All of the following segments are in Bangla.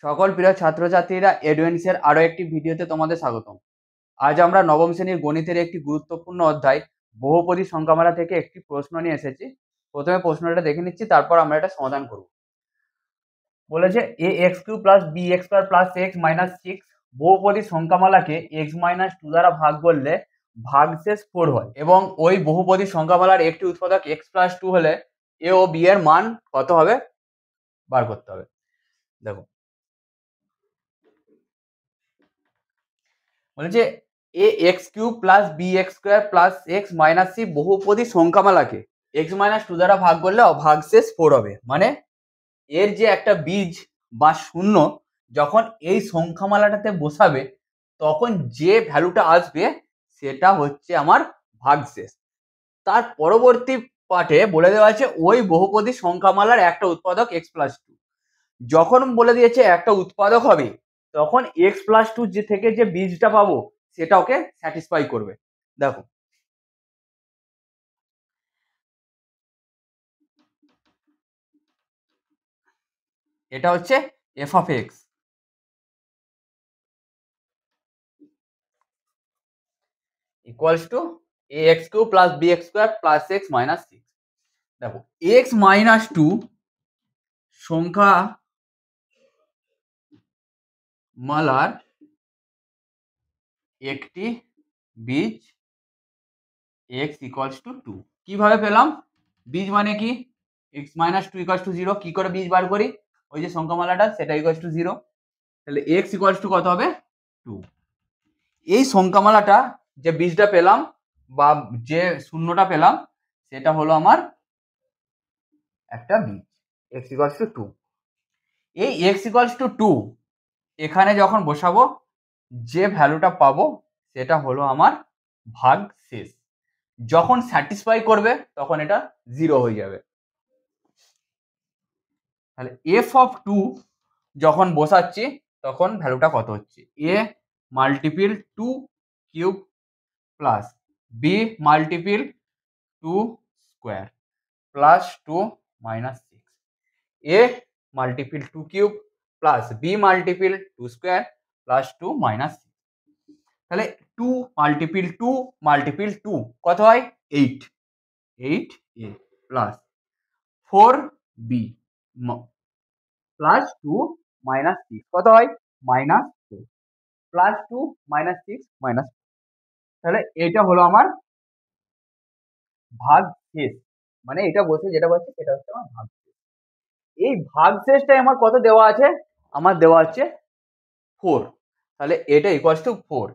সকল প্রিয় ছাত্রছাত্রীরা এডুয়েন্সের আরো একটি ভিডিওতে তোমাদের স্বাগতম। আজ আমরা নবম শ্রেণীর গণিতের একটি গুরুত্বপূর্ণ অধ্যায় বহুপদী সংখ্যামালা থেকে একটি প্রশ্ন নিয়ে এসেছি। প্রথমে প্রশ্নটা দেখে নিচ্ছি, তারপর আমরা এটা সমাধান করব। বলেছে A x Q plus B x square plus x minus six বহুপদী সংখ্যামালাকে এক্স মাইনাস টু দ্বারা ভাগ করলে ভাগশেষ 4 হয় এবং ওই বহুপদী সংখ্যামালার একটি উৎপাদক এক্স প্লাস টু হলে এ ও বি এর মান কত হবে বার করতে হবে। দেখো বলেছে A X cube plus B x square plus x minus C বহুপদী সংখ্যামালাকে এক্স মাইনাস টু দ্বারা ভাগ করলে ভাগশেষ 4 হবে। মানে এর যে একটা বীজ বা শূন্য যখন এই সংখ্যামালাটাতে বসাবে তখন যে ভ্যালুটা আসবে সেটা হচ্ছে আমার ভাগশেষ। তার পরবর্তী পার্টে বলে দেওয়া আছে ওই বহুপদী সংখ্যামালার একটা উৎপাদক এক্স প্লাস টু। যখন বলে দিয়েছে একটা উৎপাদক হবে তখন এক্স প্লাস টু যে থেকে যে বীজটা পাবো সেটা ওকে স্যাটিসফাই করবে। দেখো এটা হচ্ছে f of x equals to a x Q plus B x square plus x minus six. দেখো এক্স মাইনাস টু সংখ্যা মালার একটি বীজ এক্স ইকুয়ালস টু টু। কিভাবে পেলাম? বীজ মানে কি? X minus two equals to zero. কি করে বীজ বার করি? ওই যে সংখ্যামালাটা সেটা ইকুয়ালস টু জিরো। তাহলে এক্স ইকুয়ালস টু কত হবে? টু। এই সংখ্যামালাটা যে বীজটা পেলাম বা যে শূন্যটা পেলাম সেটা হলো আমার একটা বীজ এক্স ইকুয়ালস টু টু। এই এক্স ইকুয়ালস টু টু এখানে যখন বসাবো যে ভ্যালুটা পাবো সেটা হলো আমার ভাগ শেষ। যখন স্যাটিসফাই করবে তখন এটা জিরো হয়ে যাবে। তাহলে এফ অফ টু যখন বসাচ্ছি তখন ভ্যালুটা কত হচ্ছে? A multiple two cube plus B multiple two square plus two minus six. A multiple two cube plus B multiple two square plus two minus six. তাহলে টু মাল্টিপিল টু কত হয়? এইট। এইট এ plus four B plus two minus six কত হয়? Minus two plus two minus six minus. তাহলে এটা হলো আমার ভাগ শেষ। মানে এটা বলছে যেটা বলছে সেটা হচ্ছে আমার ভাগ শেষ। এই ভাগ শেষটাই আমার কত দেওয়া আছে? আমার দেওয়া আছে ফোর। তাহলে এটা equals to four.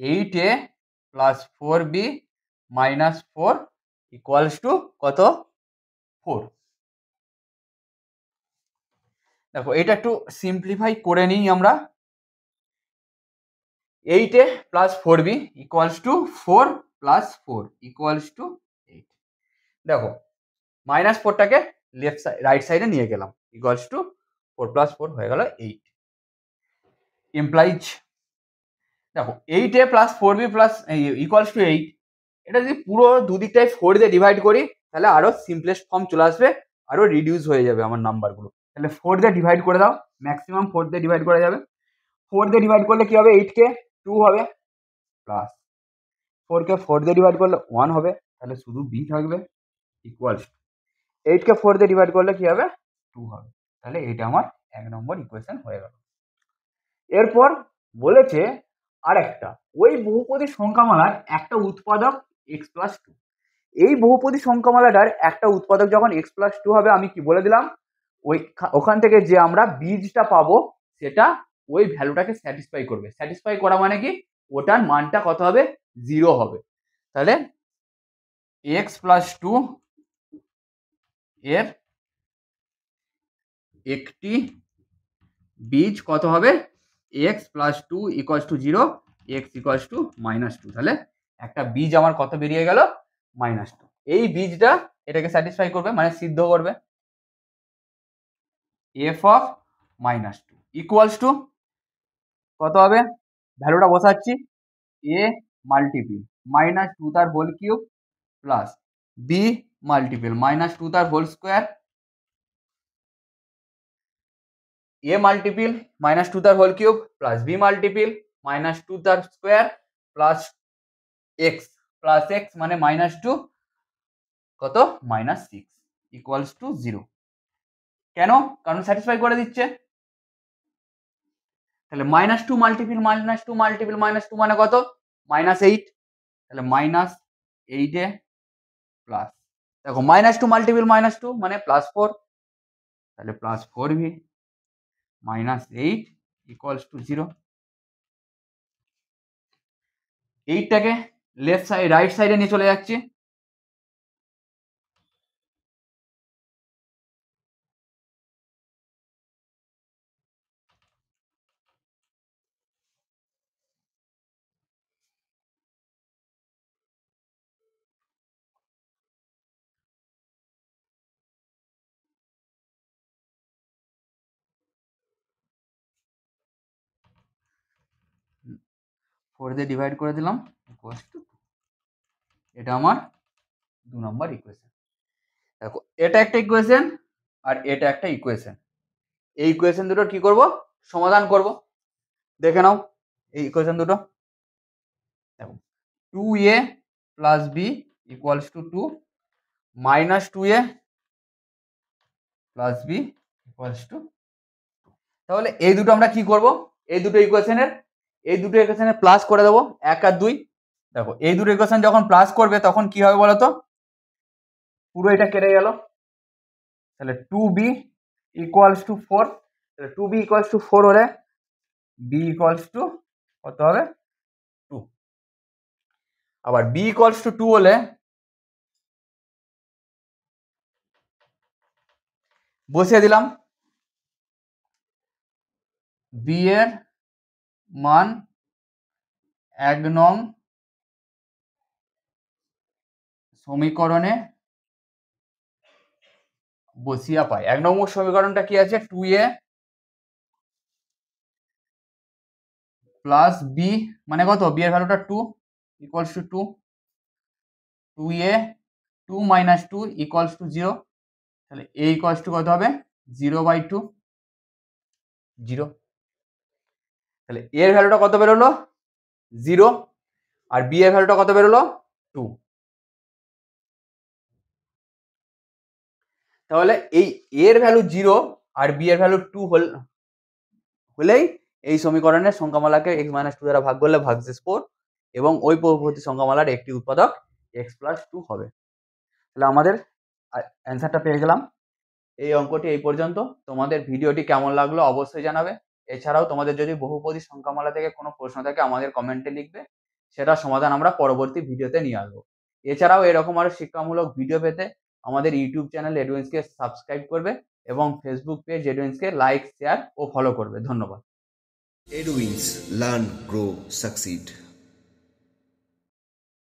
Eight A plus four b minus four equals to কত? ফোর। দেখো এটা একটু সিম্পলিফাই করে নিই আমরা। Eight A plus four b equals to four plus four equals to eight. দেখো মাইনাস ফোরটাকে লেফট সাইড রাইট সাইডে নিয়ে গেলাম equals to four plus four হয়ে গেল এইট। ইমপ্লাইজ দেখো eight A plus four B plus equals to eight. এটা যদি পুরো দুদিকটাই ফোর দিয়ে ডিভাইড করি তাহলে আরো সিম্পলেস্ট ফর্ম চলে আসবে, আরো রিডিউস হয়ে যাবে আমার নাম্বারগুলো। তাহলে ফোর দিয়ে ডিভাইড করে দাও, ম্যাক্সিমাম ফোর দিয়ে ডিভাইড করা যাবে। ফোর দিয়ে ডিভাইড করলে কি হবে? এইট কে টু হবে প্লাস ফোর কে ফোর দিয়ে ডিভাইড করলে ওয়ান হবে, তাহলে শুধু বি থাকবে ইকুয়ালস এইট কে ফোর দিয়ে ডিভাইড করলে কি হবে? টু হবে। তাহলে এটা আমার এক নম্বর ইকুয়েশন হয়ে গেল। এরপর বলেছে আর একটা ওই বহুপদী সংখ্যামালার একটা উৎপাদক এক্স প্লাস টু। এই বহুপদী সংখ্যামালাটার একটা উৎপাদক যখন এক্স প্লাস টু হবে, আমি কি বলে দিলাম? ওখান থেকে যে আমরা বীজটা পাবো সেটা ওই ভ্যালুটাকে স্যাটিসফাই করবে। স্যাটিসফাই করা মানে কি? ওটার মানটা কত হবে? জিরো হবে। তাহলে এক্স প্লাস টু এর একটি বীজ কত হবে? X plus two equals to zero, X equals to minus two. তাহলে একটা বীজ আমার কত বেরিয়ে গেল? Minus two. এই বীজটা এটাকে স্যাটিসফাই করবে মানে সিদ্ধ করবে। F of minus two equals to কত হবে? ভ্যালুটা বসাচ্ছি, এ মাল্টিপিল মাইনাস টু তার whole cube plus B multiple minus two তার whole square a multiple minus 2 তার whole cube plus b multiple minus 2 তার স্কোয়ার প্লাস এক্স মানে মাইনাস 2 কত মাইনাস 6 ইকুয়ালস টু 0। কেন? কারণ স্যাটিসফাই করে দিচ্ছে। তাহলে minus 2 multiple minus 2 multiple minus 2 মানে কত? মাইনাস 8। তাহলে মাইনাস 8 এ প্লাস, দেখো মাইনাস 2 মাল্টিপিল মাইনাস 2 মানে প্লাস 4, তাহলে plus 4v minus 8 equals to 0। 8টাকে লেফট সাইড রাইট সাইডে নিয়ে চলে যাচ্ছি। ফোর দিয়ে ডিভাইড করে দিলাম ইকুয়ালস টু, এটা আমার 2 নম্বর ইকুয়েশন। দেখো এটা একটা ইকুয়েশন আর এটা একটা ইকুয়েশন। এই ইকুয়েশন দুটোর কি করব? সমাধান করব। দেখে নাও এই ইকুয়েশন দুটো। দেখো 2a plus b equals to 2 minus 2a plus b equals to, তাহলে এই দুটো আমরা কি করব? এই দুটো ইকুয়েশনের প্লাস করে দেবো 1 আর 2। দেখো এই দুটো ইকুয়েশন যখন প্লাস করবে তখন কি হবে বলো তো? পুরো এটা কেটে গেল। তাহলে 2b ইকুয়ালস টু 4, তাহলে 2b ইকুয়ালস টু 4 হলে b ইকুয়ালস টু কত হবে? 2। আবার b ইকুয়ালস টু 2 হলে বসিয়ে দিলাম b এর মান 1 নং সমীকরণে বসিয়া পাই। 1 নম্বর সমীকরণটা কি আছে? 2a প্লাস b মানে কত? b এর ভ্যালুটা 2 equals to 2, 2a 2 minus 2 equals to 0। তাহলে a ইকুয়ালস টু কত হবে? 0/2 0। তাহলে a এর ভ্যালুটা কত বেরোলো? 0 আর b এর ভ্যালুটা কত বেরোলো? 2। তাহলে এই a এর ভ্যালু 0 আর b এর ভ্যালু 2 হলেই এই সমীকরণের সংখ্যামালাকে x - 2 দ্বারা ভাগ করলে ভাগশেষ 4 এবং ওই বহুপদী সংখ্যামালার একটি উৎপাদক x + 2 হবে। তাহলে আমাদের অ্যান্সারটা পেয়ে গেলাম। এই অঙ্কটি এই পর্যন্ত। তোমাদের ভিডিওটি কেমন লাগলো অবশ্যই জানাবে। এছাড়াও তোমাদের যদি বহুপদী সংখ্যামালা থেকে কোনো প্রশ্ন থাকে আমাদের কমেন্টে লিখবে, সেটার সমাধান আমরা পরবর্তী ভিডিওতে নিয়ে আসবো। এছাড়াও এরকম আরো শিক্ষামূলক ভিডিও পেতে আমাদের ইউটিউব চ্যানেল এডুইন্সকে সাবস্ক্রাইব করবে এবং ফেসবুক পেজ এডুইন্সকে লাইক, শেয়ার ও ফলো করবে। ধন্যবাদ। Edwins, learn, grow, succeed.